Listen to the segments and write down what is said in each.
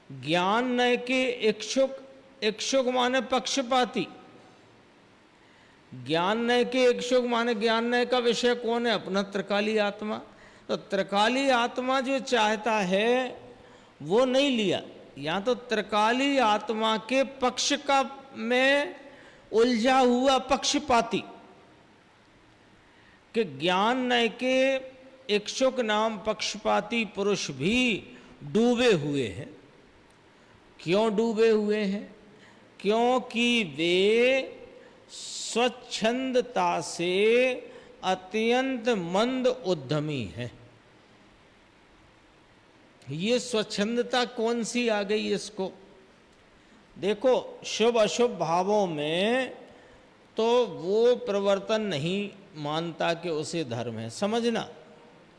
ज्ञान नय के इच्छुक, इच्छुक माने पक्षपाती। ज्ञान नय के इच्छुक माने ज्ञान नय का विषय कौन है? अपना त्रिकाली आत्मा। तो त्रिकाली आत्मा जो चाहता है वो नहीं लिया, या तो त्रिकाली आत्मा के पक्ष का में उलझा हुआ पक्षपाती कि ज्ञान नय के इच्छुक नाम पक्षपाती पुरुष भी डूबे हुए हैं। क्यों डूबे हुए हैं? क्योंकि वे स्वच्छंदता से अत्यंत मंद उद्यमी है। ये स्वच्छंदता कौन सी आ गई इसको? देखो, शुभ अशुभ भावों में तो वो प्रवर्तन नहीं मानता कि उसे धर्म है, समझना।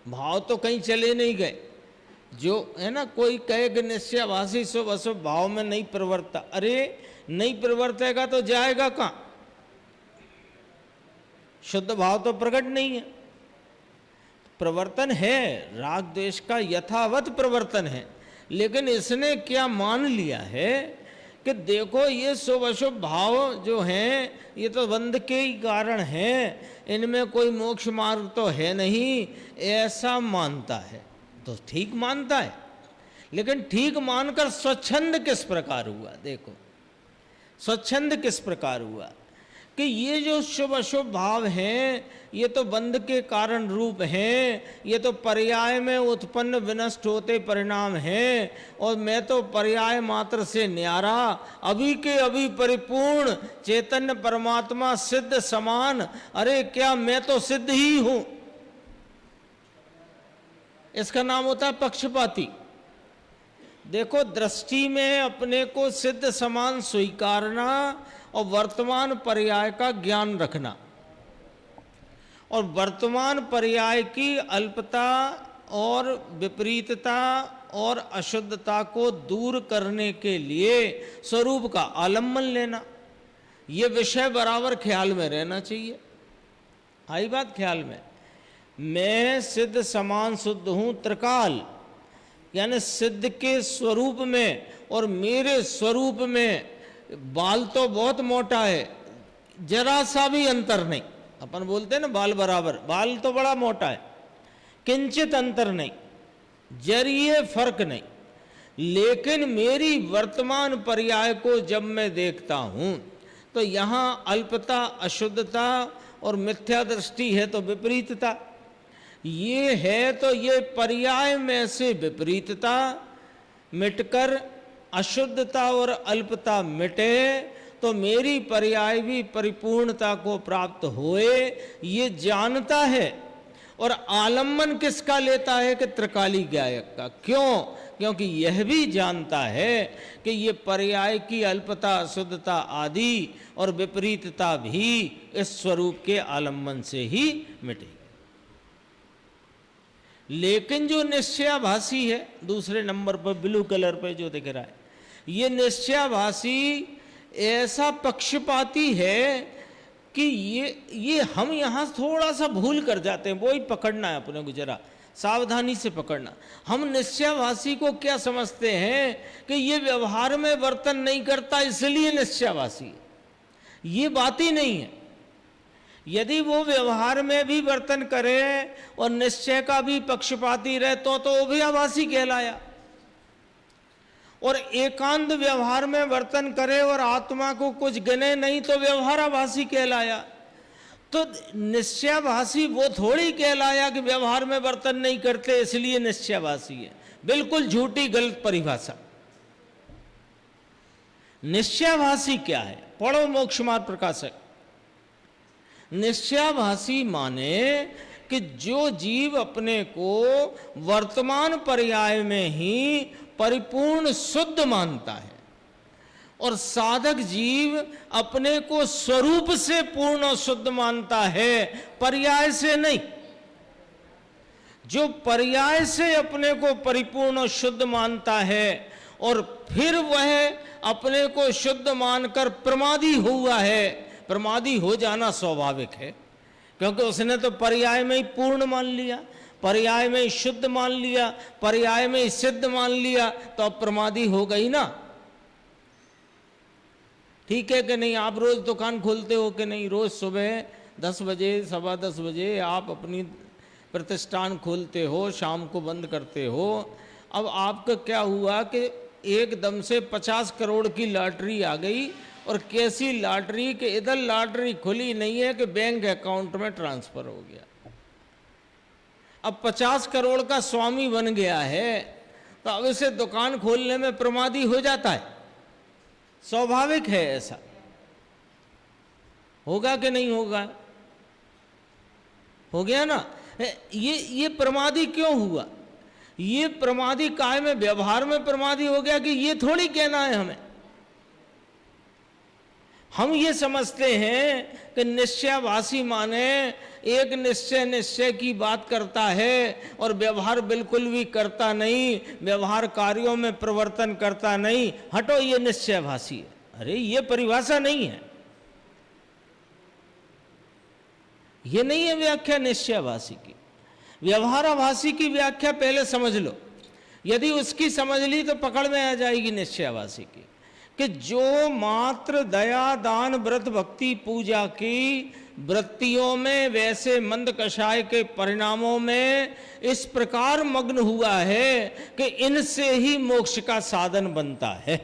भाव तो कहीं चले नहीं गए, जो है ना, कोई कहे कि निश्चयाभासी शुभ अशुभ भाव में नहीं प्रवर्ता। अरे नहीं प्रवर्तेगा तो जाएगा कहाँ? शुद्ध भाव तो प्रकट नहीं है। प्रवर्तन है, राग द्वेष का यथावत प्रवर्तन है, लेकिन इसने क्या मान लिया है कि देखो ये शुभ अशुभ भाव जो हैं ये तो बंध के ही कारण हैं, इनमें कोई मोक्ष मार्ग तो है नहीं, ऐसा मानता है। तो ठीक मानता है, लेकिन ठीक मानकर स्वच्छंद किस प्रकार हुआ? देखो स्वच्छंद किस प्रकार हुआ कि ये जो शुभ अशुभ भाव हैं ये तो बंध के कारण रूप हैं, ये तो पर्याय में उत्पन्न विनष्ट होते परिणाम हैं, और मैं तो पर्याय मात्र से न्यारा, अभी के अभी परिपूर्ण चैतन्य परमात्मा सिद्ध समान। अरे क्या मैं तो सिद्ध ही हूं। इसका नाम होता है पक्षपाती। देखो, दृष्टि में अपने को सिद्ध समान स्वीकारना और वर्तमान पर्याय का ज्ञान रखना, और वर्तमान पर्याय की अल्पता और विपरीतता और अशुद्धता को दूर करने के लिए स्वरूप का आलम्बन लेना, ये विषय बराबर ख्याल में रहना चाहिए। आई बात ख्याल में? मैं सिद्ध समान शुद्ध हूं त्रिकाल, यानी सिद्ध के स्वरूप में और मेरे स्वरूप में बाल तो बहुत मोटा है, जरा सा भी अंतर नहीं। अपन बोलते हैं ना बाल बराबर, बाल तो बड़ा मोटा है, किंचित अंतर नहीं, जरिए फर्क नहीं। लेकिन मेरी वर्तमान पर्याय को जब मैं देखता हूं तो यहां अल्पता, अशुद्धता और मिथ्या दृष्टि है तो विपरीतता ये है, तो ये पर्याय में से विपरीतता मिटकर अशुद्धता और अल्पता मिटे तो मेरी पर्याय भी परिपूर्णता को प्राप्त होए, ये जानता है। और आलम्बन किसका लेता है? कि त्रिकाली गायक का। क्यों? क्योंकि यह भी जानता है कि ये पर्याय की अल्पता, अशुद्धता आदि और विपरीतता भी इस स्वरूप के आलम्बन से ही मिटेगी। लेकिन जो निश्चयाभासी है, दूसरे नंबर पर ब्लू कलर पे जो दिख रहा है, ये निश्चयाभासी ऐसा पक्षपाती है कि ये हम यहाँ थोड़ा सा भूल कर जाते हैं, वो ही पकड़ना है अपने को, जरा सावधानी से पकड़ना। हम निश्चयाभासी को क्या समझते हैं कि ये व्यवहार में वर्तन नहीं करता इसलिए निश्चयाभासी है। ये बात ही नहीं है। यदि वो व्यवहार में भी वर्तन करे और निश्चय का भी पक्षपाती रहे तो वो भी आभासी कहलाया, और एकांत व्यवहार में वर्तन करे और आत्मा को कुछ गने नहीं तो व्यवहाराभासी कहलाया। तो निश्चयाभासी वो थोड़ी कहलाया कि व्यवहार में वर्तन नहीं करते इसलिए निश्चयाभासी है। बिल्कुल झूठी गलत परिभाषा। निश्चयाभासी क्या है? पढ़ो मोक्ष मार्ग प्रकाशक। निश्चयाभासी माने कि जो जीव अपने को वर्तमान पर्याय में ही परिपूर्ण शुद्ध मानता है, और साधक जीव अपने को स्वरूप से पूर्ण और शुद्ध मानता है, पर्याय से नहीं। जो पर्याय से अपने को परिपूर्ण और शुद्ध मानता है और फिर वह अपने को शुद्ध मानकर प्रमादी हुआ है, प्रमादी हो जाना स्वाभाविक है, क्योंकि उसने तो पर्याय में ही पूर्ण मान लिया। पर्याय में शुद्ध मान लिया, पर्याय में सिद्ध मान लिया, तो अब प्रमादी हो गई ना। ठीक है कि नहीं? आप रोज दुकान खोलते हो कि नहीं? रोज सुबह 10 बजे, 10:15 बजे आप अपनी प्रतिष्ठान खोलते हो, शाम को बंद करते हो। अब आपका क्या हुआ कि एकदम से 50 करोड़ की लॉटरी आ गई, और कैसी लॉटरी कि इधर लॉटरी खुली नहीं है कि बैंक अकाउंट में ट्रांसफर हो गया। अब 50 करोड़ का स्वामी बन गया है, तो अब इसे दुकान खोलने में प्रमादी हो जाता है। स्वाभाविक है, ऐसा होगा कि नहीं होगा? हो गया ना। ये प्रमादी क्यों हुआ? ये प्रमादी काय में, व्यवहार में प्रमादी हो गया कि ये थोड़ी कहना है हमें। हम ये समझते हैं कि निश्चयवासी माने एक निश्चय की बात करता है और व्यवहार बिल्कुल भी करता नहीं, व्यवहार कार्यों में प्रवर्तन करता नहीं, हटो ये निश्चयवासी है। अरे ये परिभाषा नहीं है, ये नहीं है व्याख्या निश्चयवासी की। व्यवहाराभासी की व्याख्या पहले समझ लो, यदि उसकी समझ ली तो पकड़ में आ जाएगी निश्चयवासी की, कि जो मात्र दया दान व्रत भक्ति पूजा की वृत्तियों में, वैसे मंद कषाय के परिणामों में इस प्रकार मग्न हुआ है कि इनसे ही मोक्ष का साधन बनता है,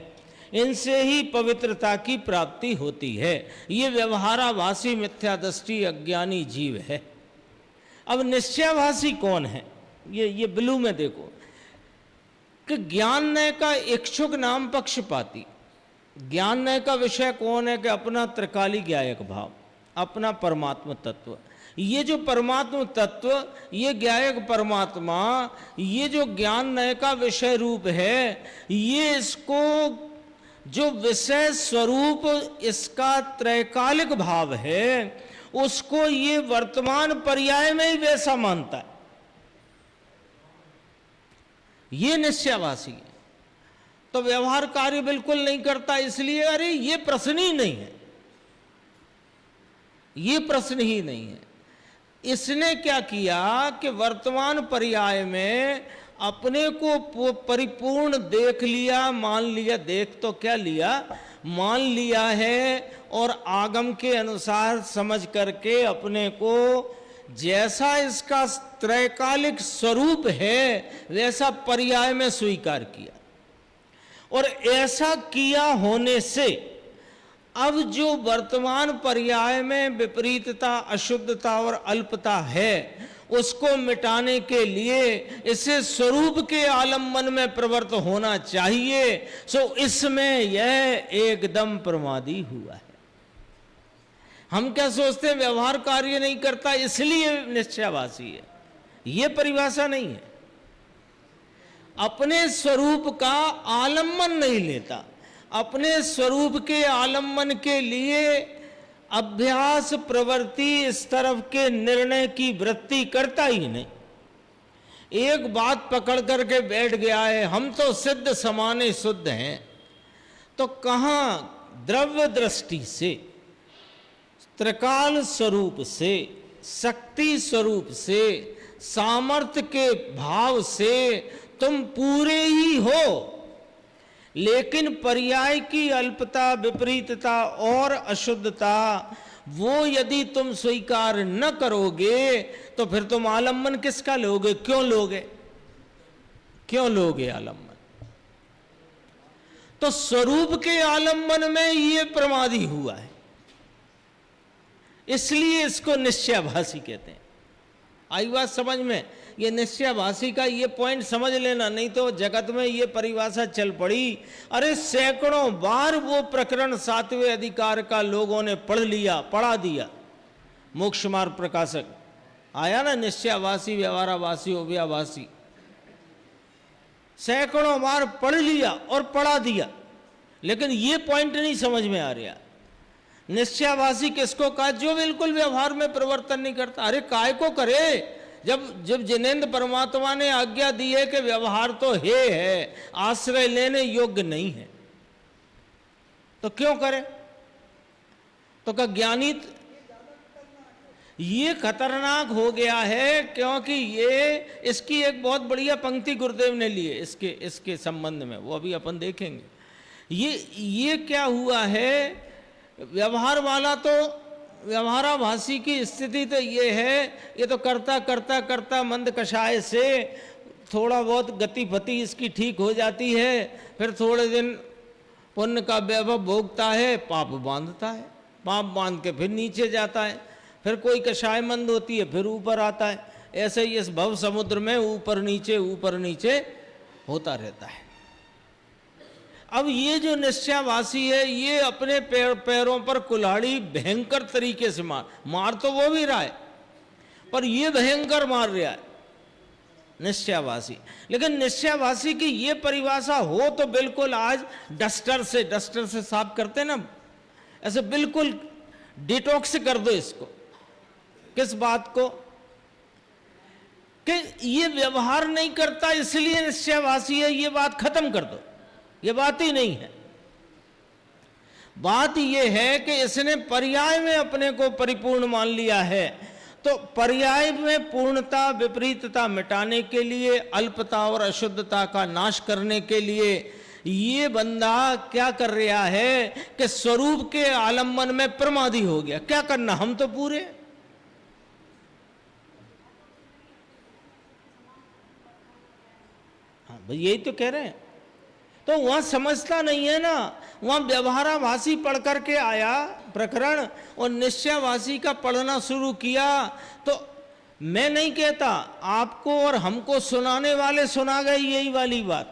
इनसे ही पवित्रता की प्राप्ति होती है। ये व्यवहाराभासी मिथ्या दृष्टि अज्ञानी जीव है। अब निश्चयभासी कौन है? ये ब्लू में देखो कि ज्ञाननय का इच्छुक नाम पक्षपाती। ज्ञाननय का विषय कौन है? कि अपना त्रिकाली ज्ञायक भाव, अपना परमात्मा तत्व। ये जो परमात्मा तत्व, ये ज्ञायक परमात्मा, ये जो ज्ञाननय का विषय रूप है, ये इसको जो विषय स्वरूप इसका त्रैकालिक भाव है, उसको ये वर्तमान पर्याय में ही वैसा मानता है। ये निश्चयवासी है। तो व्यवहार कार्य बिल्कुल नहीं करता, इसलिए अरे ये प्रश्न ही नहीं है, ये प्रश्न ही नहीं है। इसने क्या किया कि वर्तमान पर्याय में अपने को परिपूर्ण देख लिया, मान लिया। देख तो क्या लिया, मान लिया है, और आगम के अनुसार समझ करके अपने को जैसा इसका त्रैकालिक स्वरूप है वैसा पर्याय में स्वीकार किया। और ऐसा किया होने से अब जो वर्तमान पर्याय में विपरीतता, अशुद्धता और अल्पता है, उसको मिटाने के लिए इसे स्वरूप के आलम्बन में प्रवृत्त होना चाहिए। सो इसमें यह एकदम प्रमादी हुआ है। हम क्या सोचते हैं? व्यवहार कार्य नहीं करता इसलिए निश्चयवासी है। यह परिभाषा नहीं है। अपने स्वरूप का आलम्बन नहीं लेता, अपने स्वरूप के आलम्बन के लिए अभ्यास प्रवृत्ति इस तरफ के निर्णय की वृत्ति करता ही नहीं। एक बात पकड़ करके बैठ गया है, हम तो सिद्ध समाने शुद्ध हैं, तो कहां द्रव्य दृष्टि से, त्रिकाल स्वरूप से, शक्ति स्वरूप से, सामर्थ्य के भाव से तुम पूरे ही हो, लेकिन पर्याय की अल्पता, विपरीतता और अशुद्धता वो यदि तुम स्वीकार न करोगे तो फिर तुम आलम्बन किसका लोगे? क्यों लोगे? क्यों लोगे आलम्बन? तो स्वरूप के आलम्बन में ये प्रमादी हुआ है, इसलिए इसको निश्चयभासी कहते हैं। आई बात समझ में? ये निश्चयभासी का ये पॉइंट समझ लेना, नहीं तो जगत में ये परिभाषा चल पड़ी। अरे सैकड़ों बार वो प्रकरण 7वें अधिकार का लोगों ने पढ़ा दिया। मोक्ष मार्ग प्रकाशक आया ना, निश्चयवासी, व्यवहाराभासी, उभयाभासी, सैकड़ों बार पढ़ लिया और पढ़ा दिया, लेकिन ये पॉइंट नहीं समझ में आ रहा। निश्चयवासी किसको कहा? जो बिल्कुल व्यवहार में परिवर्तन नहीं करता। अरे काय को करे? जब जिनेंद्र परमात्मा ने आज्ञा दी है कि व्यवहार तो है, आश्रय लेने योग्य नहीं है, तो क्यों करे? तो क्या ज्ञानी? ये खतरनाक हो गया है, क्योंकि ये इसकी एक बहुत बढ़िया पंक्ति गुरुदेव ने ली है इसके संबंध में, वो अभी अपन देखेंगे। ये क्या हुआ है, व्यवहार वाला तो व्यवहाराभासी की स्थिति तो ये है, ये तो करता करता करता मंद कषाय से थोड़ा बहुत गति फति इसकी ठीक हो जाती है, फिर थोड़े दिन पुण्य का वैभव भोगता है, पाप बांधता है, पाप बांध के फिर नीचे जाता है, फिर कोई कषाय मंद होती है फिर ऊपर आता है। ऐसे ही इस भव समुद्र में ऊपर नीचे होता रहता है। अब ये जो निश्चयावासी है, ये अपने पैरों पर कुल्हाड़ी भयंकर तरीके से मार तो वो भी रहा है, पर ये भयंकर मार रहा है निश्चयावासी। लेकिन निश्चयावासी की ये परिभाषा हो तो बिल्कुल आज डस्टर से साफ करते ना, ऐसे बिल्कुल डिटॉक्स कर दो इसको। किस बात को? कि ये व्यवहार नहीं करता इसलिए निश्चयावासी है, ये बात खत्म कर दो, ये बात ही नहीं है। बात ये है कि इसने पर्याय में अपने को परिपूर्ण मान लिया है, तो पर्याय में पूर्णता विपरीतता मिटाने के लिए, अल्पता और अशुद्धता का नाश करने के लिए ये बंदा क्या कर रहा है कि स्वरूप के आलम्बन में प्रमादी हो गया। क्या करना, हम तो पूरे, हाँ भाई यही तो कह रहे हैं। तो वहां समझता नहीं है ना, वहां व्यवहाराभासी पढ़ करके आया प्रकरण और निश्चयावासी का पढ़ना शुरू किया। तो मैं नहीं कहता, आपको और हमको सुनाने वाले सुना गए यही वाली बात।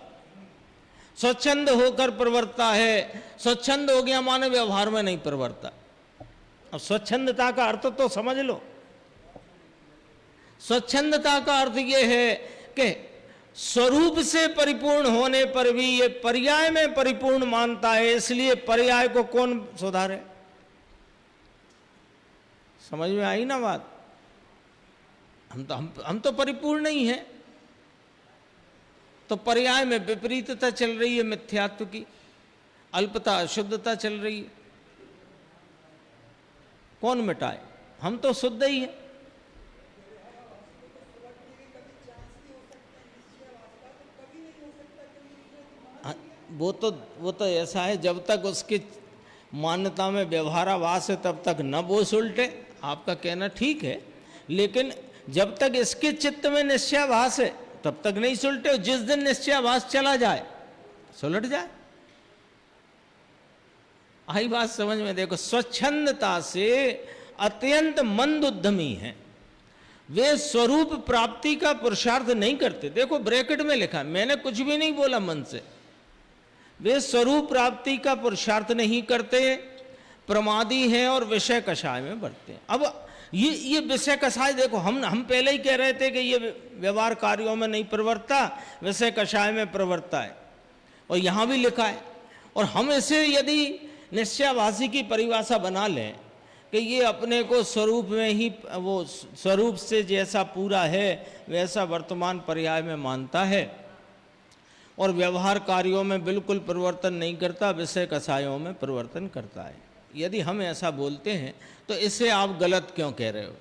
स्वच्छंद होकर प्रवर्ता है, स्वच्छंद हो गया माने व्यवहार में नहीं प्रवर्ता। अब स्वच्छंदता का अर्थ तो समझ लो। स्वच्छंदता का अर्थ यह है कि स्वरूप से परिपूर्ण होने पर भी ये पर्याय में परिपूर्ण मानता है, इसलिए पर्याय को कौन सुधारे? समझ में आई ना बात? हम तो परिपूर्ण नहीं है, तो पर्याय में विपरीतता चल रही है, मिथ्यात्व की, अल्पता अशुद्धता चल रही है। कौन मिटाए? हम तो शुद्ध ही है। वो तो ऐसा है, जब तक उसकी मान्यता में व्यवहाराभास है तब तक न बोस उल्टे। आपका कहना ठीक है, लेकिन जब तक इसके चित्त में निश्चयाभास है तब तक नहीं सुलटे। जिस दिन निश्चयाभास चला जाए सुलट जाए। आई बात समझ में? देखो, स्वच्छंदता से अत्यंत मंद उद्यमी है, वे स्वरूप प्राप्ति का पुरुषार्थ नहीं करते। देखो ब्रैकेट में लिखा, मैंने कुछ भी नहीं बोला मन से। वे स्वरूप प्राप्ति का पुरुषार्थ नहीं करते, प्रमादी हैं और विषय कषाय में बढ़ते हैं। अब ये विषय कषाय देखो, हम पहले ही कह रहे थे कि ये व्यवहार कार्यों में नहीं प्रवर्तता, विषय कषाय में प्रवर्तता है, और यहाँ भी लिखा है। और हम इसे यदि निश्चयाभासी की परिभाषा बना लें कि ये अपने को स्वरूप में ही, वो स्वरूप से जैसा पूरा है वैसा वर्तमान पर्याय में मानता है और व्यवहार कार्यों में बिल्कुल परिवर्तन नहीं करता, विषय कषायों में परिवर्तन करता है। यदि हम ऐसा बोलते हैं तो इसे आप गलत क्यों कह रहे हो?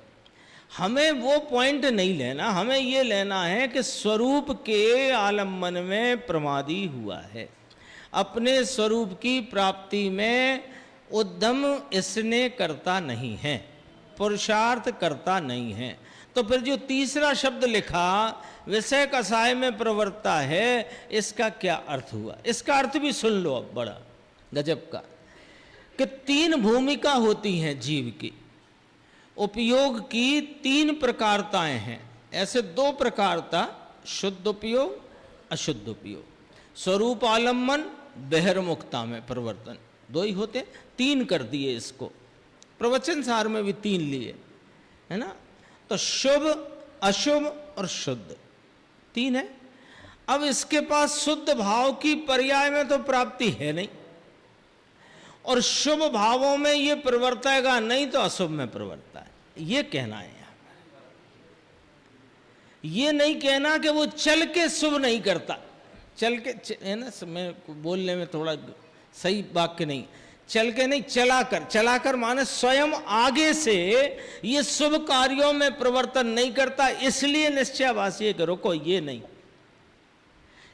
हमें वो पॉइंट नहीं लेना, हमें ये लेना है कि स्वरूप के आलम्बन में प्रमादी हुआ है, अपने स्वरूप की प्राप्ति में उद्यम इसने करता नहीं है, पुरुषार्थ करता नहीं है। तो फिर जो तीसरा शब्द लिखा विषय कषाय में प्रवर्तता है, इसका क्या अर्थ हुआ? इसका अर्थ भी सुन लो अब, बड़ा गजब का, कि तीन भूमिका होती हैं जीव की, उपयोग की तीन प्रकारताएं हैं। ऐसे दो प्रकारता, शुद्ध उपयोग अशुद्ध उपयोग, स्वरूप आलम्बन बहिर्मुखता में परिवर्तन, दो ही होते, तीन कर दिए इसको। प्रवचन सार में भी तीन लिए है ना। तो शुभ अशुभ और शुद्ध, तीन है। अब इसके पास शुद्ध भाव की पर्याय में तो प्राप्ति है नहीं, और शुभ भावों में ये प्रवर्तेगा नहीं तो अशुभ में प्रवर्ता है, ये कहना है यहाँ। ये नहीं कहना कि वो चल के शुभ नहीं करता, चल के है ना, मैं बोलने में थोड़ा सही वाक्य नहीं, चल के नहीं, चलाकर। चलाकर माने स्वयं आगे से ये शुभ कार्यों में प्रवर्तन नहीं करता, इसलिए निश्चयवासी है कि रुको, ये नहीं,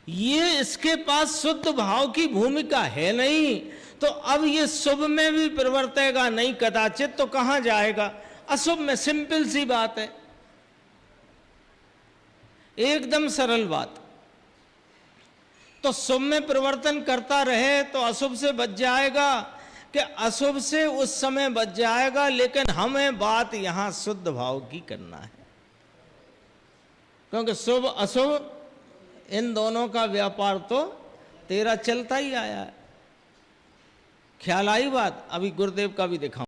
ये इसके पास शुद्ध भाव की भूमिका है नहीं, तो अब ये शुभ में भी प्रवर्तेगा नहीं कदाचित, तो कहां जाएगा? अशुभ में। सिंपल सी बात है, एकदम सरल बात। तो शुभ में प्रवर्तन करता रहे तो अशुभ से बच जाएगा, कि अशुभ से उस समय बच जाएगा, लेकिन हमें बात यहां शुद्ध भाव की करना है, क्योंकि शुभ अशुभ इन दोनों का व्यापार तो तेरा चलता ही आया है। ख्याल आई बात? अभी गुरुदेव का भी दिखाऊं।